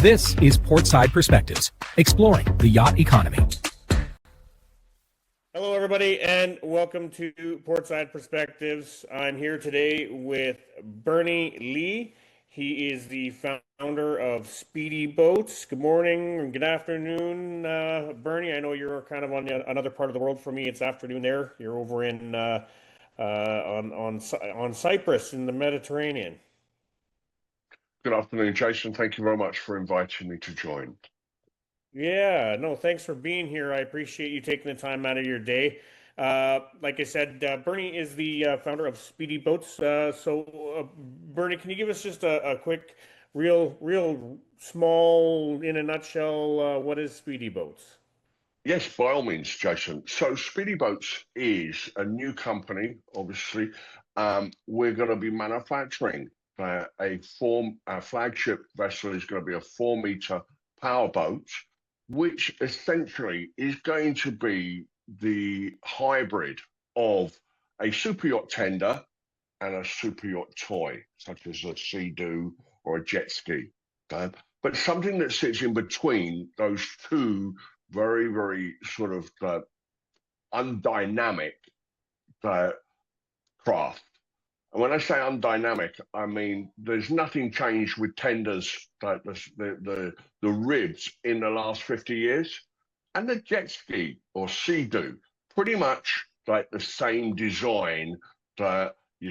This is Portside Perspectives, exploring the yacht economy. Hello, everybody, and welcome to Portside Perspectives. I'm here today with Bernie Leigh. He is the founder of SPEEDiBOATS. Good morning and good afternoon, Bernie. I know you're kind of on another part of the world. For me, it's afternoon there. You're over in on Cyprus in the Mediterranean. Good afternoon, Jason. Thank you very much for inviting me to join. Yeah, no, thanks for being here. I appreciate you taking the time out of your day. Like I said, Bernie is the founder of SPEEDiBOATS. Bernie, can you give us just a quick, real small, in a nutshell, what is SPEEDiBOATS? Yes, by all means, Jason. So SPEEDiBOATS is a new company, obviously. We're going to be manufacturing our flagship vessel is going to be a 4-meter powerboat, which essentially is going to be the hybrid of a superyacht tender and a superyacht toy, such as a Sea-Doo or a jet ski. But something that sits in between those two very, very sort of undynamic craft. And when I say undynamic, I mean there's nothing changed with tenders, like the ribs in the last 50 years, and the jet ski or Sea-Doo, pretty much like the same design that you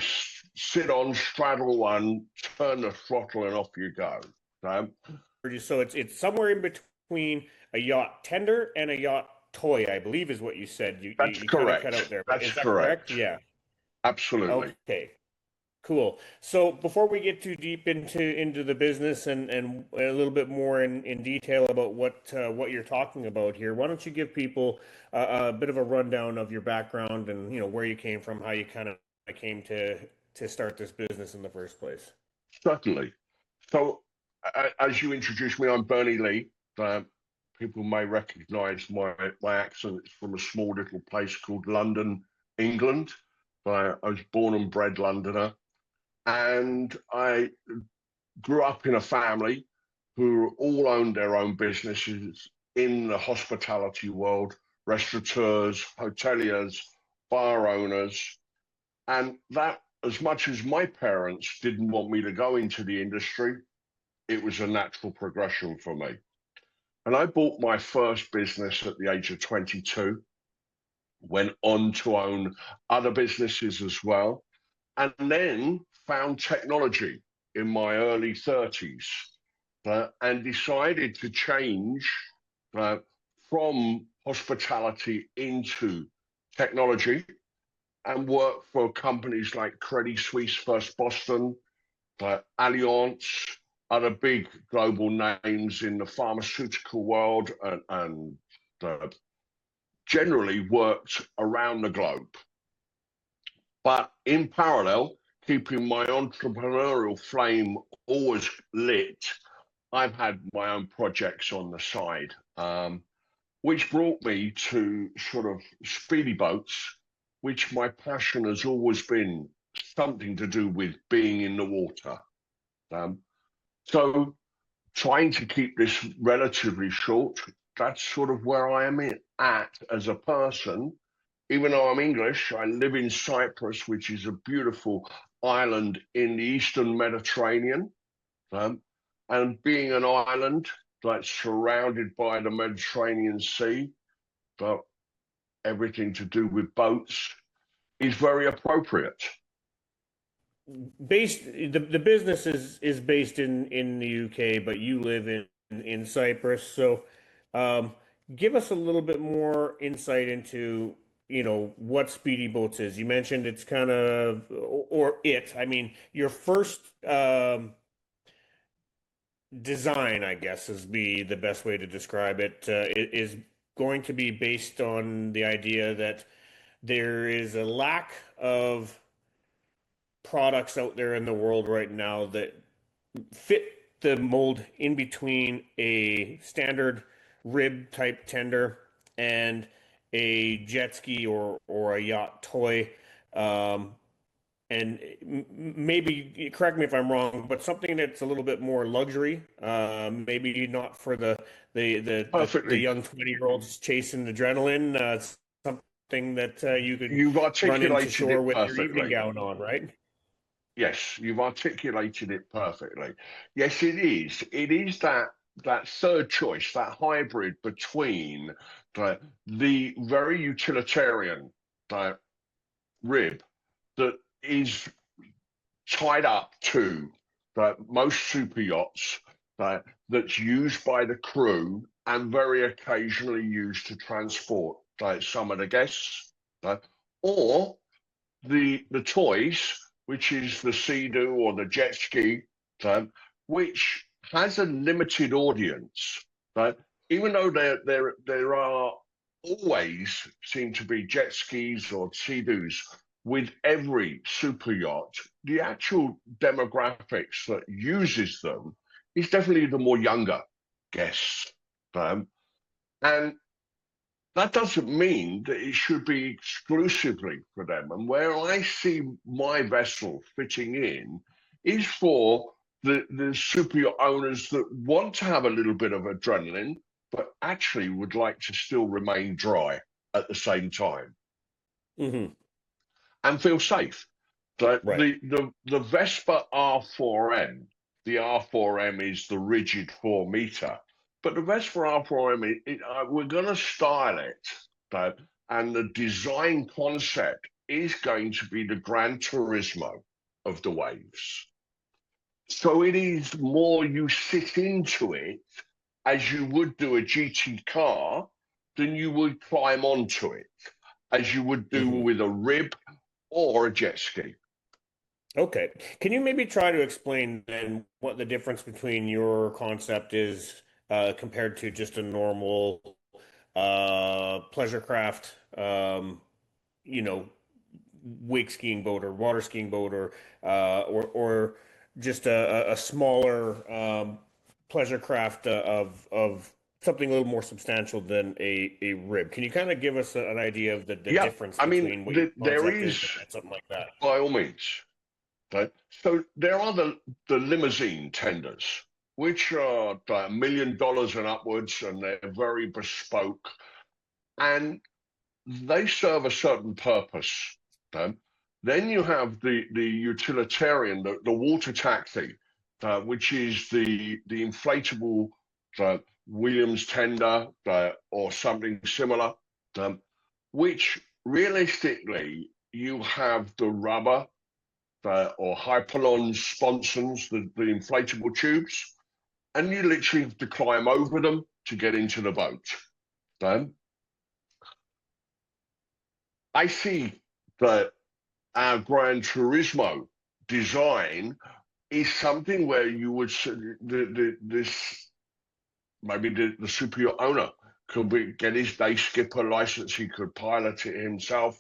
sit on, straddle one, turn the throttle, and off you go. So it's somewhere in between a yacht tender and a yacht toy, I believe is what you said. That's you correct. Kind of cut out there. That's is that correct. Yeah. Absolutely. Okay. Cool. So before we get too deep into the business and a little bit more in detail about what you're talking about here, why don't you give people a bit of a rundown of your background and where you came from, how you kind of came to start this business in the first place? Certainly. So, as you introduced me, I'm Bernie Leigh. People may recognise my accent. It's from a small little place called London, England. I was born and bred Londoner. And I grew up in a family who all owned their own businesses in the hospitality world, restaurateurs, hoteliers, bar owners. And that, as much as my parents didn't want me to go into the industry, it was a natural progression for me. And I bought my first business at the age of 22, went on to own other businesses as well, and then found technology in my early 30s and decided to change from hospitality into technology and work for companies like Credit Suisse, First Boston, Allianz, other big global names in the pharmaceutical world, and generally worked around the globe. But in parallel, keeping my entrepreneurial flame always lit, I've had my own projects on the side, which brought me to sort of SPEEDiBOATS, which my passion has always been something to do with being in the water. So trying to keep this relatively short, that's sort of where I am at as a person. Even though I'm English, I live in Cyprus, which is a beautiful island in the Eastern Mediterranean. And being an island that's surrounded by the Mediterranean Sea, but everything to do with boats is very appropriate. The business is based in the UK, but you live in Cyprus. So give us a little bit more insight into what SPEEDiBOATS is. You mentioned it's kind of I mean, your first design, I guess, is be the best way to describe it, is going to be based on the idea that there is a lack of products out there in the world right now that fit the mold in between a standard rib type tender and a jet ski or a yacht toy. maybe correct me if I'm wrong, but something that's a little bit more luxury, maybe not for the Perfectly. young 20-year-olds chasing adrenaline, something that you could You've run into articulated shore it with your evening perfectly. gown on, right? Yes, you've articulated it perfectly. Yes, it is. It is that third choice, that hybrid between the very utilitarian rib that is tied up to most super yachts that's used by the crew and very occasionally used to transport some of the guests, or the toys, which is the Sea-Doo or the jet ski, which has a limited audience. Even though there are always seem to be jet skis or Sea-Doos with every super yacht, the actual demographics that uses them is definitely the more younger guests. And that doesn't mean that it should be exclusively for them. And where I see my vessel fitting in is for the super yacht owners that want to have a little bit of adrenaline, but actually would like to still remain dry at the same time Hmm. and feel safe. So Right. the Vesper R4M, the R4M is the rigid 4 meter, but the Vesper R4M, we're going to style it, but and the design concept is going to be the Gran Turismo of the waves. So it is more you sit into it as you would do a GT car than you would climb onto it, as you would do Hmm. with a rib or a jet ski. Okay. Can you maybe try to explain then what the difference between your concept is compared to just a normal pleasure craft, you know, wake skiing boat or water skiing boat or just a smaller pleasure craft of something a little more substantial than a rib. Can you kind of give us an idea of the Yeah, difference I mean, between what your there concept is, is and something like that? by all means. Right? So there are the limousine tenders, which are $1 million and upwards, and they're very bespoke, and they serve a certain purpose. Um, then you have the utilitarian, the water taxi, which is the inflatable Williams tender or something similar, um, which realistically you have the rubber or Hypalon sponsons, the inflatable tubes, and you literally have to climb over them to get into the boat. Um, I see that our Gran Turismo design is something where you would this maybe the super yacht owner could get his day skipper license. He could pilot it himself,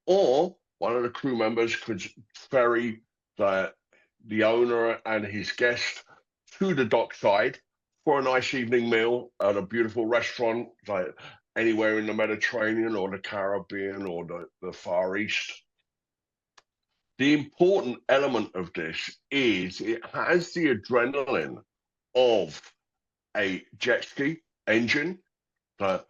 or one of the crew members could ferry the owner and his guest to the dockside for a nice evening meal at a beautiful restaurant, like anywhere in the Mediterranean or the Caribbean or the Far East. The important element of this is it has the adrenaline of a jet ski engine, but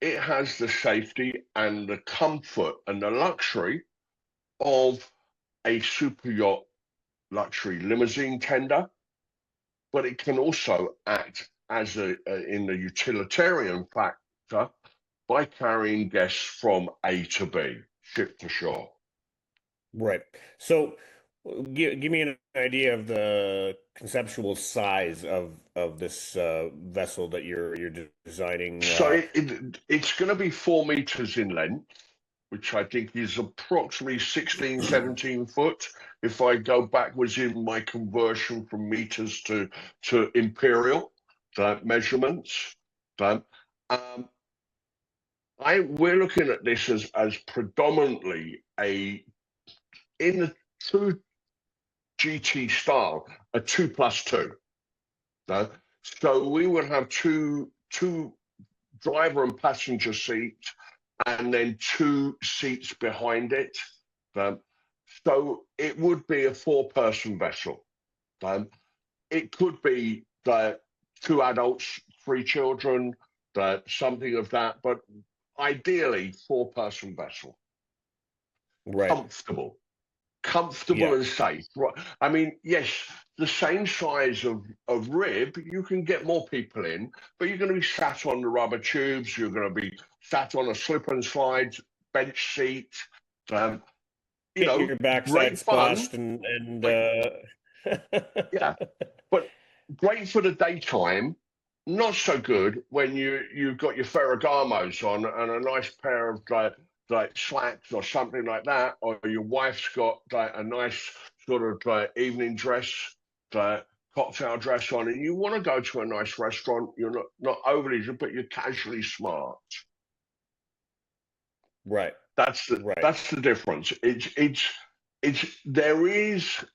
it has the safety and the comfort and the luxury of a super yacht luxury limousine tender, but it can also act as in the utilitarian factor by carrying guests from A to B, ship to shore. Right. So give me an idea of the conceptual size of this vessel that you're designing. So it's going to be 4 meters in length, which I think is approximately 16, 17 foot. If I go backwards in my conversion from meters to imperial measurements, um, we're looking at this as predominantly in the true GT style, a 2+2. So we would have two driver and passenger seats, and then two seats behind it. So it would be a 4-person vessel. It could be 2 adults, 3 children, something of that, but ideally 4-person vessel. Right. Comfortable Yeah. and safe. Right. I mean, yes, the same size of rib, you can get more people in, but you're going to be sat on the rubber tubes. You're going to be sat on a slip and slide bench seat. You Getting know, your backside great fun. splashed and Great, yeah, but great for the daytime. Not so good when you've got your Ferragamos on and a nice pair of like slacks or something like that, or your wife's got like a nice sort of evening dress, cocktail dress on, and you want to go to a nice restaurant. You're not overly, but you're casually smart. right. That's Right. the difference. It's there is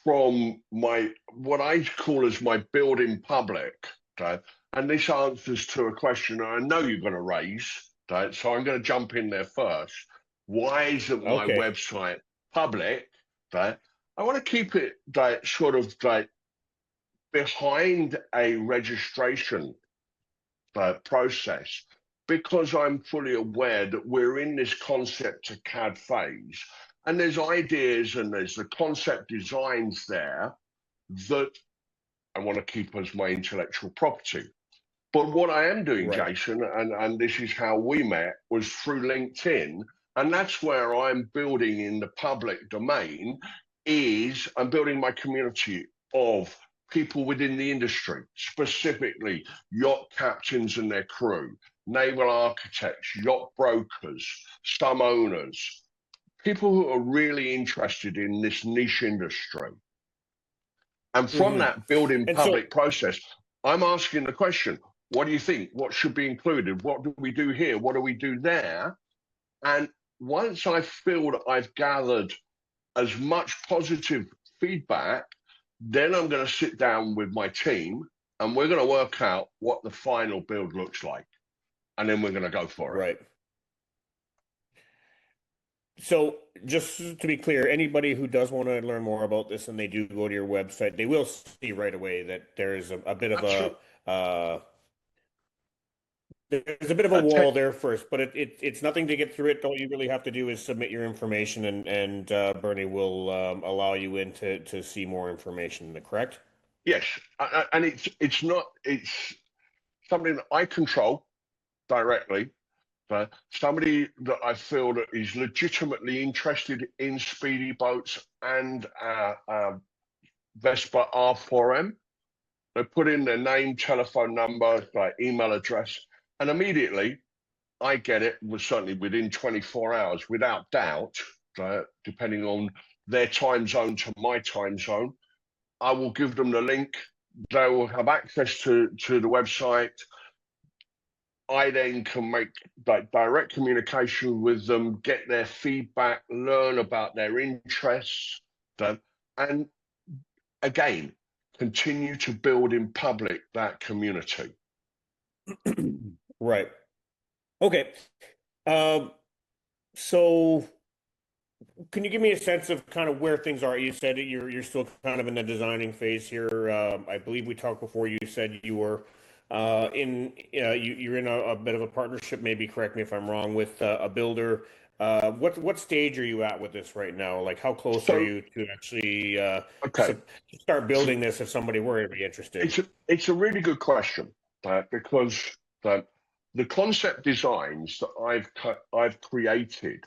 from my what I call as my building public, and this answers to a question I know you're going to raise, so I'm going to jump in there first. Why isn't my Okay. website public? I want to keep it sort of behind a registration process because I'm fully aware that we're in this concept to CAD phase, and there's ideas and there's the concept designs there that I want to keep as my intellectual property. But what I am doing, Right. Jason, and this is how we met, was through LinkedIn. And that's where I'm building in the public domain, is I'm building my community of people within the industry, specifically yacht captains and their crew, naval architects, yacht brokers, some owners, people who are really interested in this niche industry. And from Mm-hmm. that building And so, public process, I'm asking the question, what do you think? What should be included? What do we do here? What do we do there? And once I feel that I've gathered as much positive feedback, then I'm going to sit down with my team and we're going to work out what the final build looks like. And then we're going to go for it. right. So just to be clear, anybody who does want to learn more about this and they do go to your website, they will see right away that there's a bit of Absolutely. there's a bit of a wall there first, but it's nothing to get through it. All you really have to do is submit your information, and Bernie will allow you in to see more information. Correct? Yes. And it's something that I control directly. Somebody that I feel that is legitimately interested in speedy boats and Vesper R4M. They put in their name, telephone number, email address, and immediately I get it. Was certainly within 24 hours, without doubt. Depending on their time zone to my time zone, I will give them the link. They will have access to the website. I then can make direct communication with them, get their feedback, learn about their interests, and again, continue to build in public that community. Right. Okay. So can you give me a sense of kind of where things are? You said you're still kind of in the designing phase here. I believe we talked before. You said you were you're in a bit of a partnership. Maybe correct me if I'm wrong, with a builder. What stage are you at with this right now? Like, how close are So, you to actually okay, start building this if somebody were to be interested? it's a really good question because the concept designs that I've created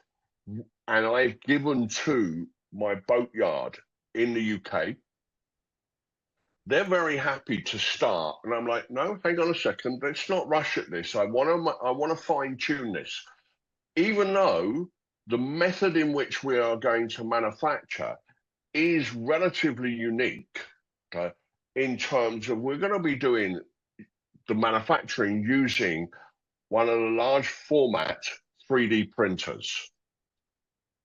and I've given to my boatyard in the UK, they're very happy to start. And I'm like, no, hang on a second, let's not rush at this. I want to fine tune this, even though the method in which we are going to manufacture is relatively unique in terms of we're going to be doing the manufacturing using one of the large format 3D printers.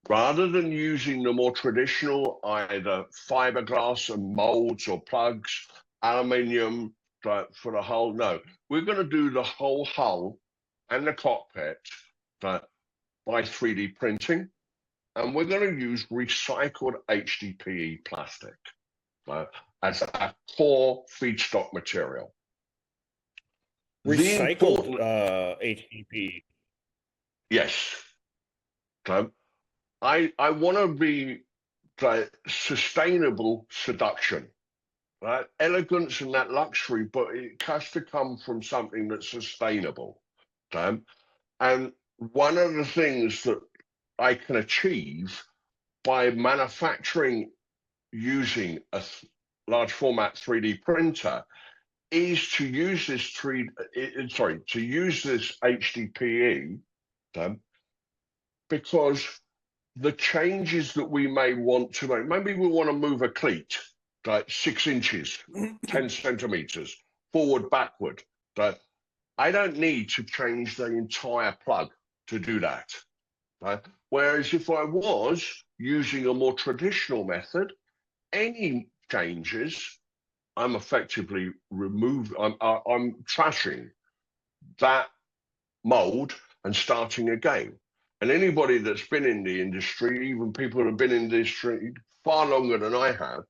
Rather than using the more traditional either fiberglass and molds or plugs, aluminium for the hull, no, we're going to do the whole hull and the cockpit by 3D printing. and we're going to use recycled HDPE plastic as our core feedstock material. Recycled HDPE. Yes. I want to be sustainable seduction, right? Elegance and that luxury, but it has to come from something that's sustainable. And one of the things that I can achieve by manufacturing using a large format 3D printer is to use this HDPE, because the changes that we may want to make, maybe we want to move a cleat like 6 inches, 10 centimeters forward, backward. I don't need to change the entire plug to do that. Whereas if I was using a more traditional method, any changes, I'm effectively I'm trashing that mold and starting again. And anybody that's been in the industry, even people that have been in the industry far longer than I have,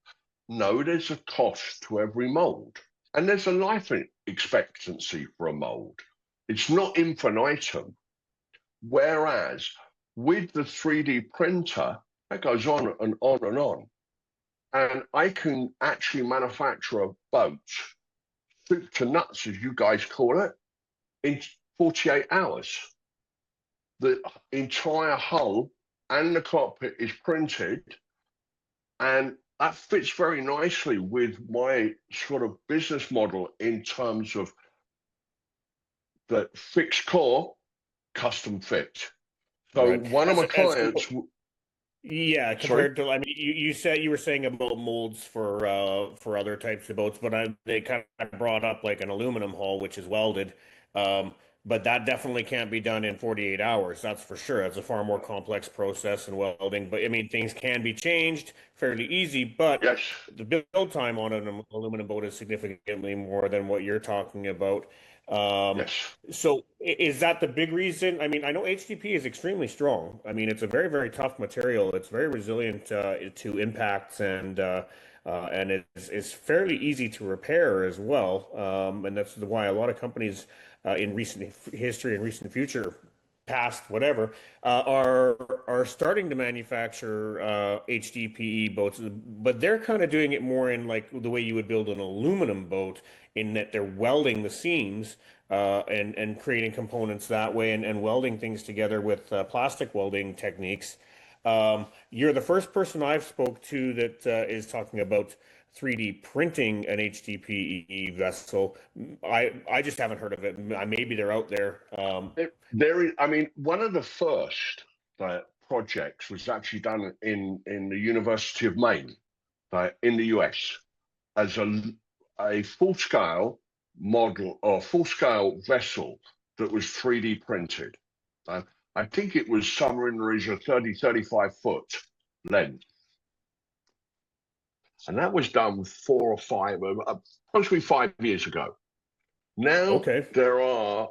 know there's a cost to every mold. And there's a life expectancy for a mold. It's not infinitum. Whereas with the 3D printer, that goes on and on and on. And I can actually manufacture a boat, soup to nuts, as you guys call it, in 48 hours. The entire hull and the cockpit is printed, and that fits very nicely with my sort of business model in terms of the fixed core, custom fit. So Right. one of my clients... Yeah, Sorry? compared to, I mean, you were saying about molds for other types of boats, but they kind of brought up like an aluminum hull, which is welded, but that definitely can't be done in 48 hours. That's for sure. It's a far more complex process than welding. But I mean, things can be changed fairly easy, but Yes. the build time on an aluminum boat is significantly more than what you're talking about. Yes. So is that the big reason? I mean, I know HDP is extremely strong. I mean, it's a very, very tough material. It's very resilient to impacts and it's fairly easy to repair as well. And that's why a lot of companies in recent history and recent future, past whatever, are starting to manufacture HDPE boats, but they're kind of doing it more in like the way you would build an aluminum boat, in that they're welding the seams and creating components that way, and welding things together with plastic welding techniques. You're the first person I've spoke to that is talking about 3D printing an HDPE vessel. I just haven't heard of it. Maybe they're out there. I mean, one of the first projects was actually done in the University of Maine, in the US, as a full-scale model or full-scale vessel that was 3D printed. I think it was somewhere in the region of 35 foot length. And that was done 4 or 5, possibly 5 years ago. Now Okay. there are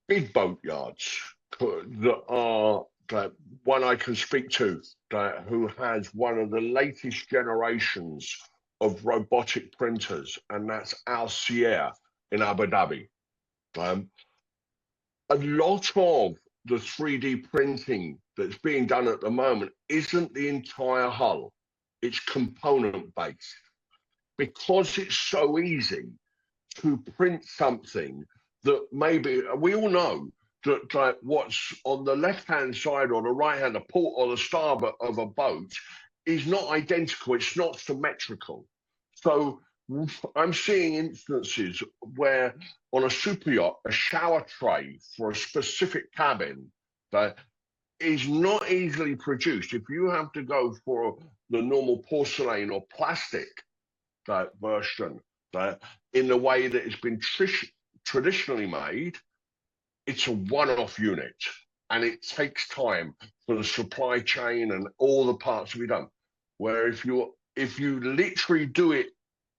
big boat yards that are one I can speak to who has one of the latest generations of robotic printers, and that's Al Sierra in Abu Dhabi. A lot of the 3D printing that's being done at the moment isn't the entire hull, it's component based. Because it's so easy to print something that maybe, we all know that what's on the left-hand side or the right-hand, the port or the starboard of a boat is not identical, it's not symmetrical. So I'm seeing instances where on a super yacht, a shower tray for a specific cabin that is not easily produced. If you have to go for the normal porcelain or plastic version in the way that it's been traditionally made, it's a one-off unit, and it takes time for the supply chain and all the parts to be done. Where if you literally do it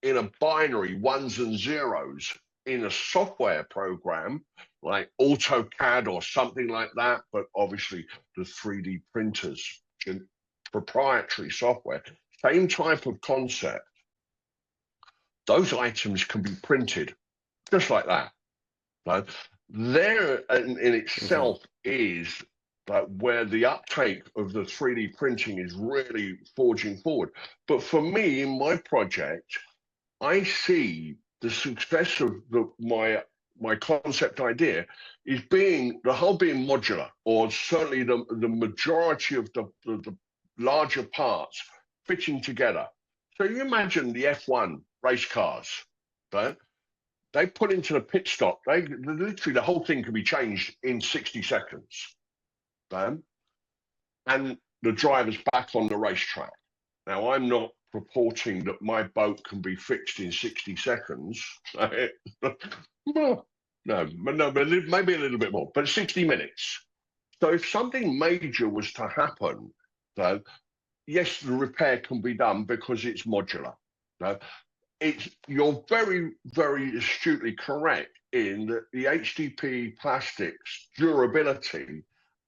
in a binary, ones and zeros, in a software program like AutoCAD or something like that, but obviously the 3D printers, proprietary software, same type of concept. Those items can be printed just like that. Right? There in itself is where the uptake of the 3D printing is really forging forward. But for me, in my project, I see the success of my concept idea is being modular, or certainly the majority of the larger parts fitting together. So you imagine the F1 race cars, right? They put into the pit stop, literally the whole thing can be changed in 60 seconds. Right? And the driver's back on the racetrack. Now, I'm not purporting that my boat can be fixed in 60 seconds. No, but maybe a little bit more, but 60 minutes. So if something major was to happen, though, yes, the repair can be done because it's modular. You're very, very astutely correct in that the HDPE plastics durability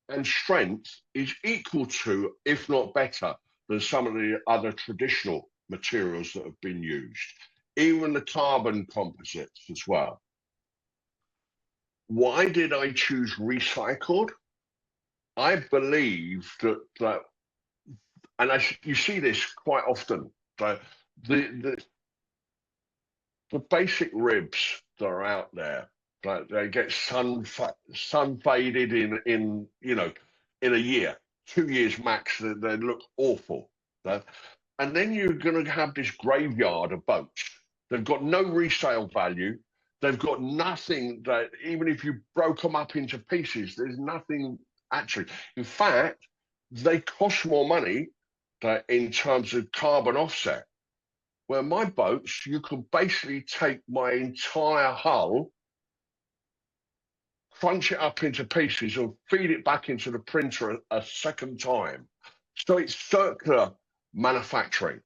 and strength is equal to, if not better, than some of the other traditional materials that have been used, even the carbon composites as well. Why did I choose recycled? I believe that and you see this quite often, the basic ribs that are out there, they get sun faded in a year, 2 years max. They look awful, and then you're going to have this graveyard of boats. They've got no resale value. They've got nothing that, even if you broke them up into pieces, there's nothing actually. In fact, they cost more money in terms of carbon offset. Where my boats, you can basically take my entire hull, crunch it up into pieces, and feed it back into the printer a second time. So it's circular manufacturing.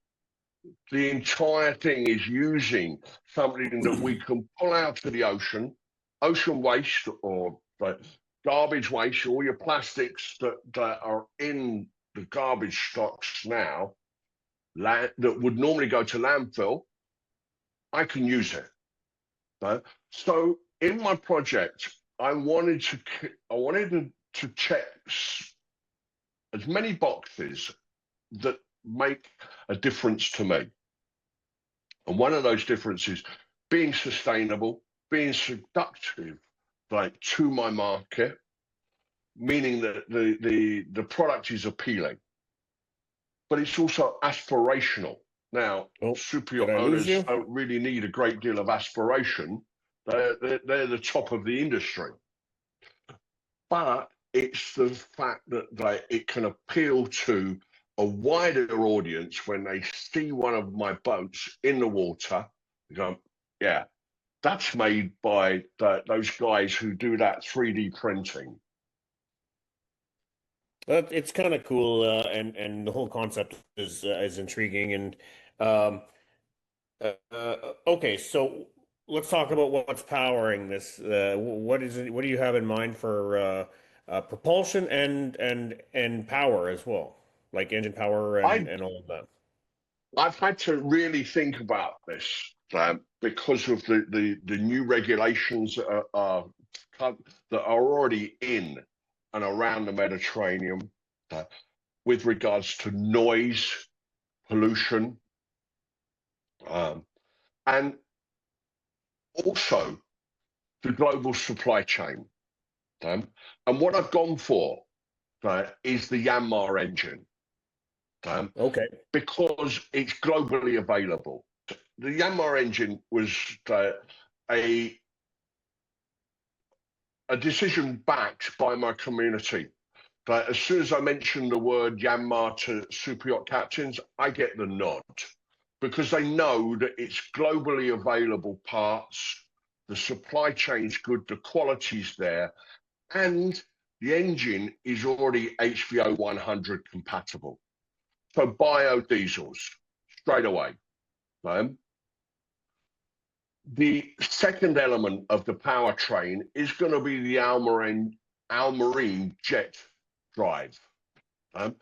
The entire thing is using something that we can pull out to the ocean waste or garbage waste, all your plastics that are in the garbage stocks now, that would normally go to landfill, I can use it. Right? So in my project, I wanted to check as many boxes that make a difference to me. And one of those differences being sustainable, being seductive, to my market, meaning that the product is appealing, but it's also aspirational. Now, super yacht owners don't really need a great deal of aspiration. They're the top of the industry. But it's the fact that it can appeal to a wider audience when they see one of my boats in the water. They go, yeah, that's made by those guys who do that 3D printing. It's kind of cool, and the whole concept is intriguing. And okay, so let's talk about what's powering this. What is it? What do you have in mind for propulsion and power as well, like engine power and all of that? I've had to really think about this because of the new regulations that are already in and around the Mediterranean with regards to noise, pollution, and also the global supply chain. And what I've gone for is the Yanmar engine. Okay. Because it's globally available. The Yanmar engine was a decision backed by my community. As soon as I mention the word Yanmar to super yacht captains, I get the nod because they know that it's globally available parts, the supply chain's good, the quality's there, and the engine is already HVO 100 compatible. So biodiesels straight away. The second element of the powertrain is going to be the Almarine jet drive. The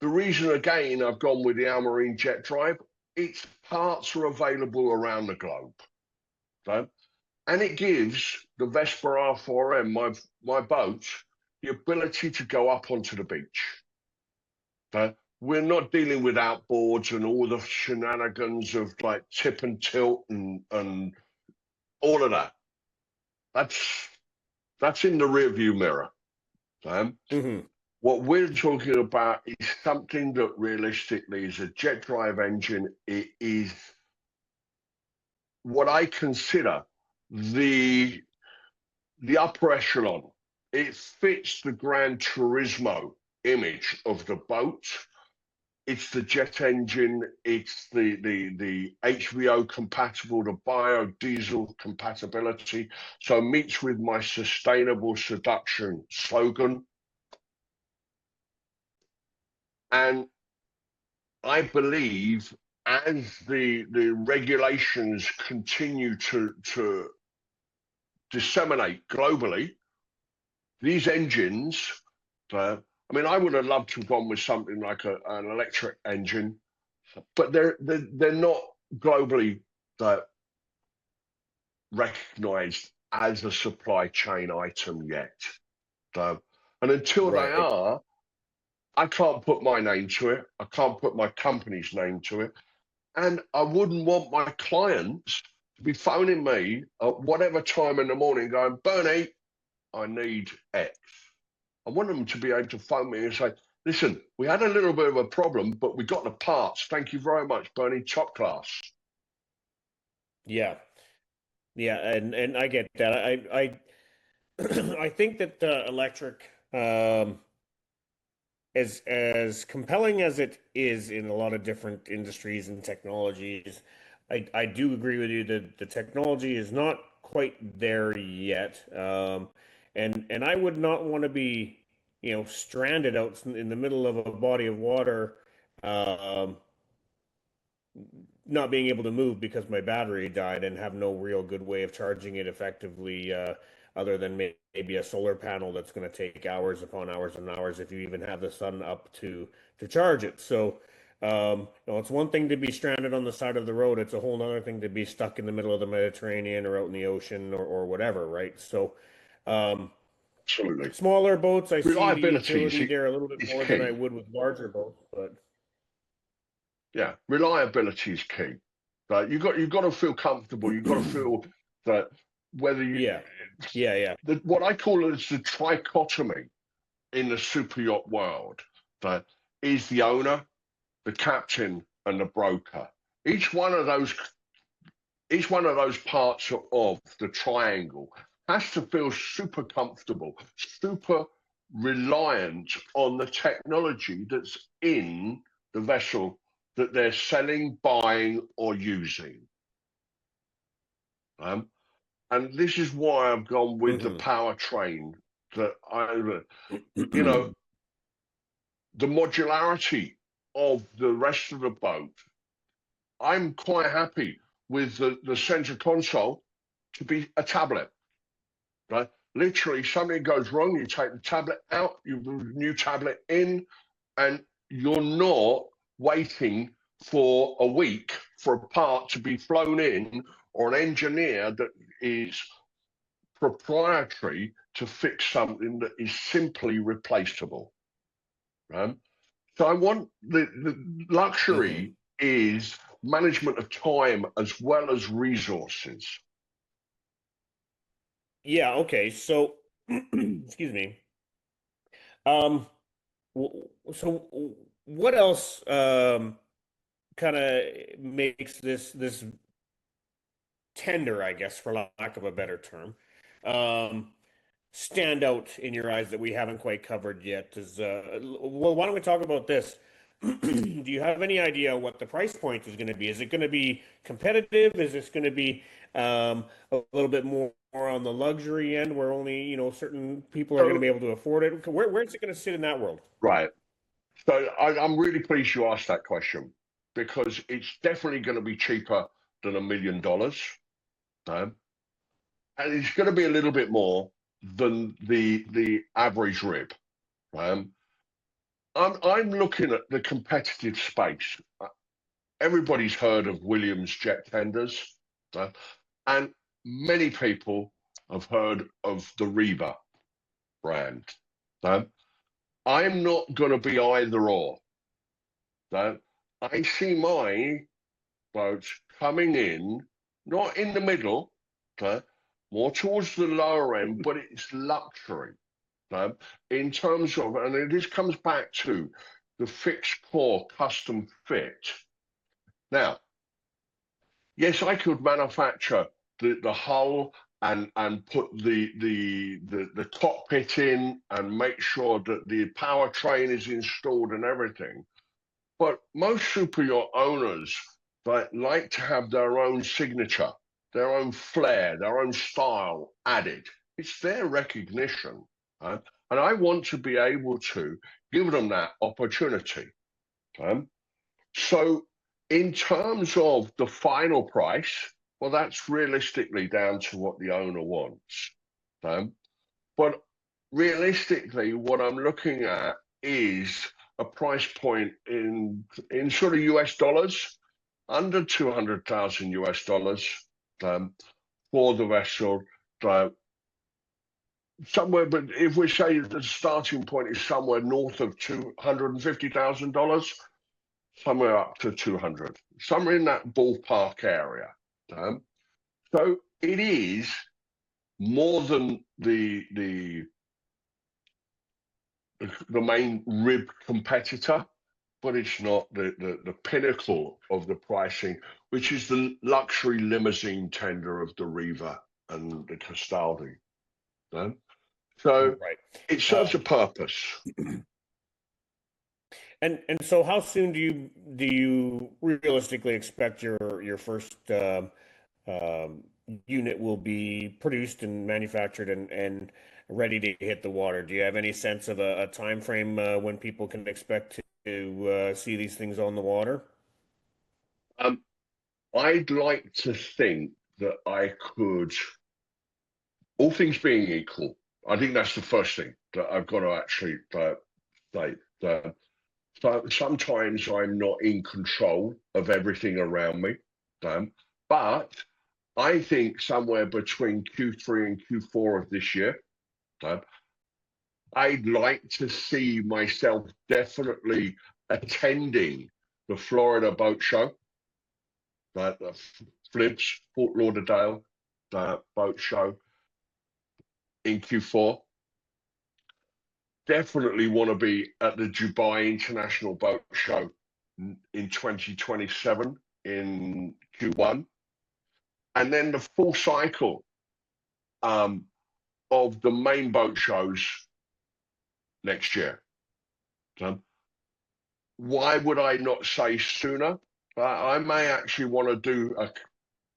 reason, again, I've gone with the Almarine jet drive, its parts are available around the globe. And it gives the Vesper R4M, my boat, the ability to go up onto the beach. We're not dealing with outboards and all the shenanigans of like tip and tilt and all of that. That's in the rearview mirror. What we're talking about is something that realistically is a jet drive engine. It is what I consider the upper echelon. It fits the Gran Turismo image of the boat. It's the jet engine. It's the HVO compatible, the biodiesel compatibility. So it meets with my sustainable seduction slogan. And I believe as the regulations continue to disseminate globally, these engines, I mean, I would have loved to have gone with something like an electric engine, but they're not globally recognized as a supply chain item yet. And until they are, I can't put my name to it. I can't put my company's name to it. And I wouldn't want my clients to be phoning me at whatever time in the morning going, Bernie, I need X. I want them to be able to phone me and say, listen, we had a little bit of a problem, but we got the parts. Thank you very much, Bernie, top class. Yeah. Yeah, and I get that. I I think that electric, as compelling as it is in a lot of different industries and technologies, I do agree with you that the technology is not quite there yet. And I would not want to be, stranded out in the middle of a body of water, um, not being able to move because my battery died and have no real good way of charging it effectively, other than maybe a solar panel that's going to take hours upon hours and hours if you even have the sun up to charge it. So, it's one thing to be stranded on the side of the road. It's a whole other thing to be stuck in the middle of the Mediterranean or out in the ocean or whatever, right? So, absolutely. Smaller boats, I see the Reliability utility there a little bit more than I would with larger boats, but yeah, reliability is key. You've got to feel comfortable. You've got to feel that whether you yeah. what I call it is the trichotomy in the super yacht world. That is the owner, the captain, and the broker. Each one of those parts of the triangle has to feel super comfortable, super reliant on the technology that's in the vessel that they're selling, buying, or using. And this is why I've gone with the powertrain. That the modularity of the rest of the boat. I'm quite happy with the center console to be a tablet. Right? Literally, something goes wrong, you take the tablet out, you put a new tablet in, and you're not waiting for a week for a part to be flown in or an engineer that is proprietary to fix something that is simply replaceable. Right? So I want the luxury is management of time as well as resources. Yeah, okay. So, excuse me. So what else kind of makes this tender, I guess, for lack of a better term, stand out in your eyes that we haven't quite covered yet? Well, why don't we talk about this? Do you have any idea what the price point is going to be? Is it going to be competitive? Is this going to be a little bit more on the luxury end, where only certain people are going to be able to afford it? Where's it going to sit in that world? Right. So I'm really pleased you asked that question, because it's definitely going to be cheaper than $1 million. um, and it's going to be a little bit more than the average rib. Um, I'm looking at the competitive space. Everybody's heard of Williams jet tenders, and many people have heard of the Reba brand. I'm not going to be either or. I see my boats coming in, not in the middle, more towards the lower end, but it's luxury. In terms of, and this comes back to the fixed core custom fit. Now, yes, I could manufacture the hull and put the cockpit in and make sure that the powertrain is installed and everything. But most superyacht owners like to have their own signature, their own flair, their own style added. It's their recognition. And I want to be able to give them that opportunity. So in terms of the final price, well, that's realistically down to what the owner wants. But realistically, what I'm looking at is a price point in sort of US dollars, under 200,000 US dollars for the vessel. Somewhere, but if we say the starting point is somewhere north of $250,000, somewhere up to 200, somewhere in that ballpark area. So it is more than the main rib competitor, but it's not the pinnacle of the pricing, which is the luxury limousine tender of the Riva and the Castaldi. So Right. it serves a purpose. And so, how soon do you realistically expect your first unit will be produced and manufactured and ready to hit the water? Do you have any sense of a time frame when people can expect to see these things on the water? I'd like to think that I could, all things being equal, I think that's the first thing that I've got to actually say. So sometimes I'm not in control of everything around me, but I think somewhere between Q3 and Q4 of this year, I'd like to see myself definitely attending the Florida Boat Show, the FLIBS, Fort Lauderdale Boat Show in Q4. Definitely want to be at the Dubai International Boat Show in 2027 in Q1. And then the full cycle of the main boat shows next year. Why would I not say sooner? I may actually want to do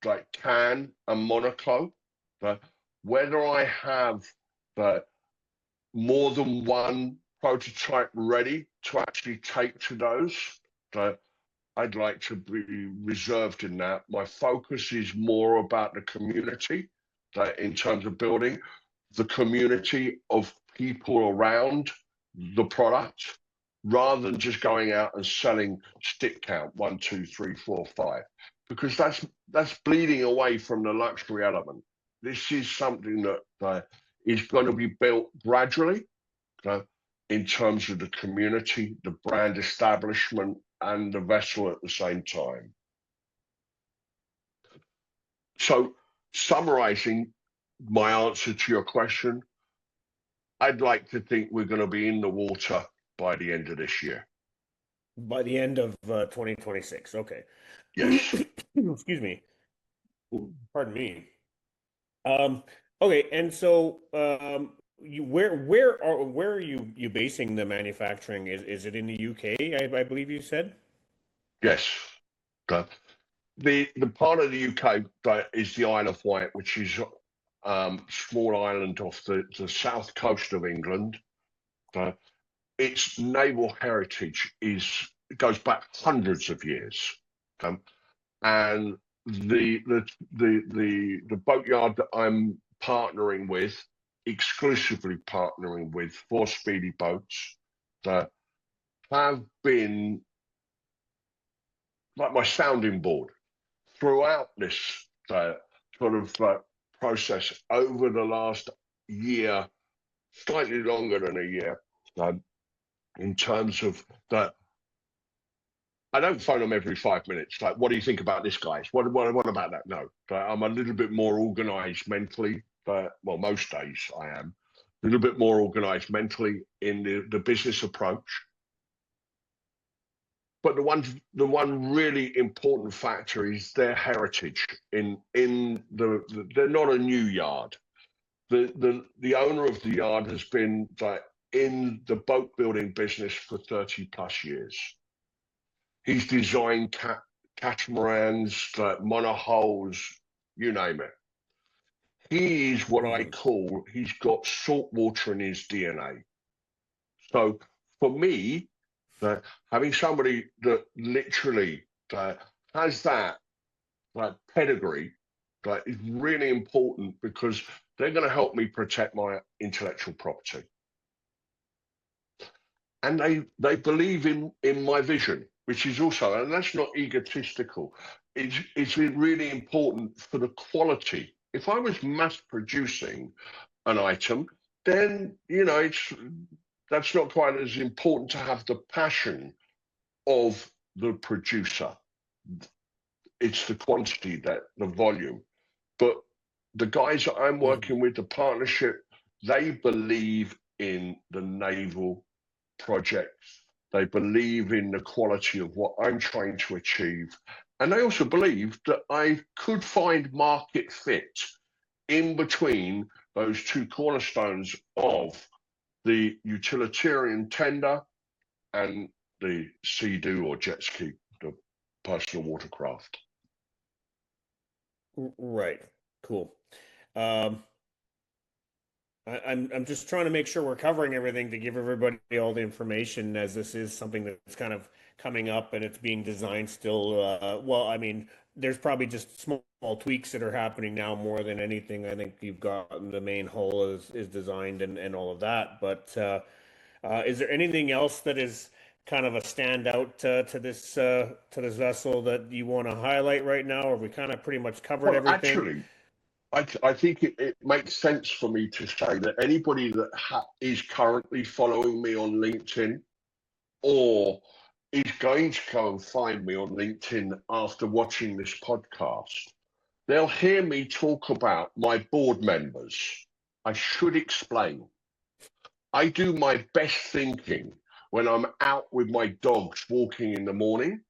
like Cannes and Monaco. Whether I have more than one prototype ready to actually take to those, I'd like to be reserved in that. My focus is more about the community in terms of building the community of people around the product, rather than just going out and selling stick count 1, 2, 3, 4, 5, because that's bleeding away from the luxury element. This is something that is going to be built gradually in terms of the community, the brand establishment, and the vessel at the same time. So, summarizing my answer to your question, I'd like to think we're going to be in the water by the end of this year. By the end of 2026. Okay. Yes. Excuse me. Pardon me. Okay, and so where are you basing the manufacturing? Is it in the UK? I believe you said. Yes. The part of the UK that is the Isle of Wight, which is small island off the south coast of England. Its naval heritage goes back hundreds of years, and the boatyard that I'm partnering with, exclusively partnering with for Speedy Boats, that have been like my sounding board throughout this sort of process over the last year, slightly longer than a year, in terms of that. I don't phone them every 5 minutes. Like, what do you think about this, guys? What about that? No, I'm a little bit more organized mentally. Well, most days I am a little bit more organized mentally in the business approach. But the one really important factor is their heritage. They're not a new yard. The owner of the yard has been in the boat building business for 30 plus years. He's designed catamarans, monohulls, you name it. He is what I call, he's got salt water in his DNA. So for me, having somebody that literally has that pedigree is really important, because they're going to help me protect my intellectual property. And they believe in my vision, which is also, and that's not egotistical, it's really important for the quality. If I was mass producing an item, then, that's not quite as important to have the passion of the producer. It's the quantity, the volume. But the guys that I'm working with, the partnership, they believe in the naval projects. They believe in the quality of what I'm trying to achieve. And they also believe that I could find market fit in between those two cornerstones of the utilitarian tender and the sea-doo or jet ski, the personal watercraft. Right. Cool. I'm just trying to make sure we're covering everything to give everybody all the information, as this is something that's kind of coming up and it's being designed still. Well, I mean, there's probably just small tweaks that are happening now more than anything. I think you've got the main hull is designed and all of that. But is there anything else that is kind of a standout to this vessel that you want to highlight right now, or we kind of pretty much covered everything? Actually, I think it makes sense for me to say that anybody that is currently following me on LinkedIn, or is going to go and find me on LinkedIn after watching this podcast, they'll hear me talk about my board members. I should explain. I do my best thinking when I'm out with my dogs walking in the morning,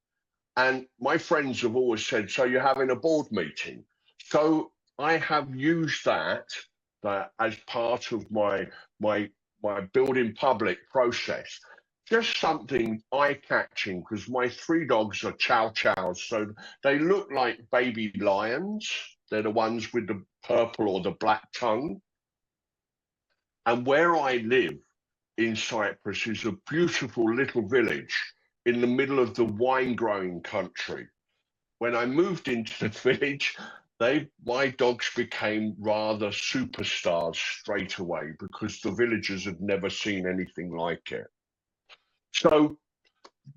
and my friends have always said, so you're having a board meeting. So I have used that as part of my building public process. Just something eye-catching, because my three dogs are chow chows, so they look like baby lions. They're the ones with the purple or the black tongue. And where I live in Cyprus is a beautiful little village in the middle of the wine-growing country. When I moved into the village, my dogs became rather superstars straight away, because the villagers had never seen anything like it. So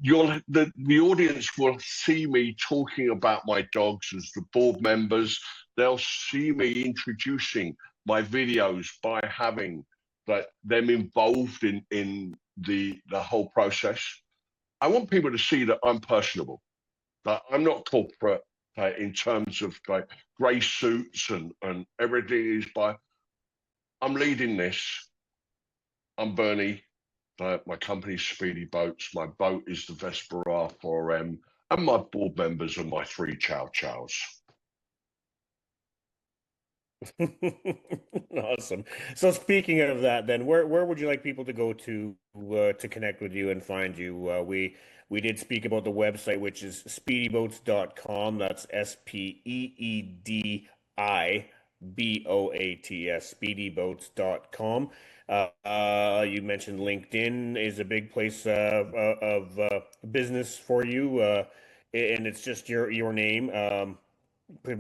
the audience will see me talking about my dogs as the board members. They'll see me introducing my videos by having them involved in the whole process. I want people to see that I'm personable, that I'm not corporate in terms of grey suits and everything is I'm leading this. I'm Bernie. My company's SPEEDiBOATS. My boat is the Vesper R4M, and my board members are my three chow chows. Awesome. So speaking of that, then where would you like people to go to connect with you and find you? We did speak about the website, which is speediboats.com. That's SPEEDiBOATS, speediboats.com. You mentioned LinkedIn is a big place of business for you, and it's just your name.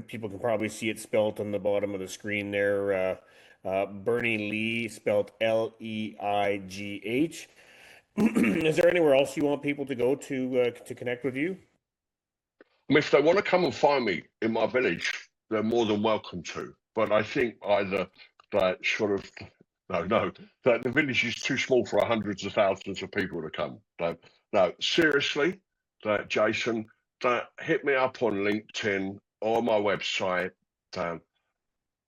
People can probably see it spelt on the bottom of the screen there. Bernie Leigh, spelled Leigh. Is there anywhere else you want people to go to connect with you? I mean, if they want to come and find me in my village, they're more than welcome to. But I think either that sort of no, that the village is too small for hundreds of thousands of people to come. No, seriously, that Jason, that hit me up on LinkedIn or my website.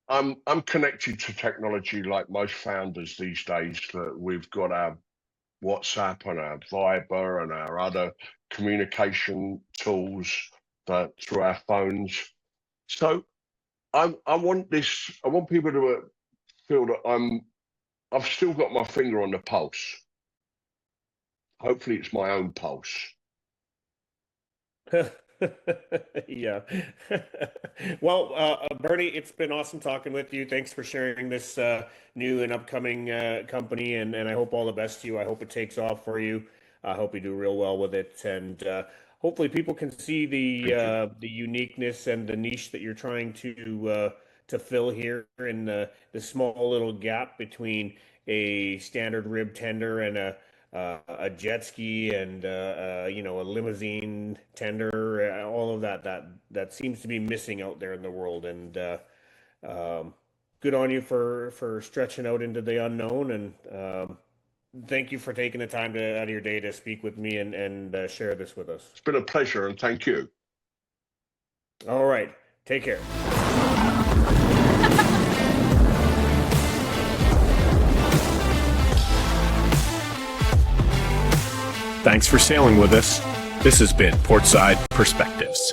I'm connected to technology like most founders these days. That we've got our WhatsApp and our Viber and our other communication tools through our phones. So I want people to feel that I've still got my finger on the pulse. Hopefully it's my own pulse. Yeah. Well, Bernie, it's been awesome talking with you. Thanks for sharing this new and upcoming company, and I hope all the best to you. I hope it takes off for you. I hope you do real well with it, and hopefully people can see the uniqueness and the niche that you're trying to fill here in the small little gap between a standard rib tender and a jet ski and a limousine tender, all of that seems to be missing out there in the world. And good on you for stretching out into the unknown. And thank you for taking the time out of your day to speak with me and share this with us. It's been a pleasure, and thank you. All right, take care. Thanks for sailing with us. This has been Portside Perspectives.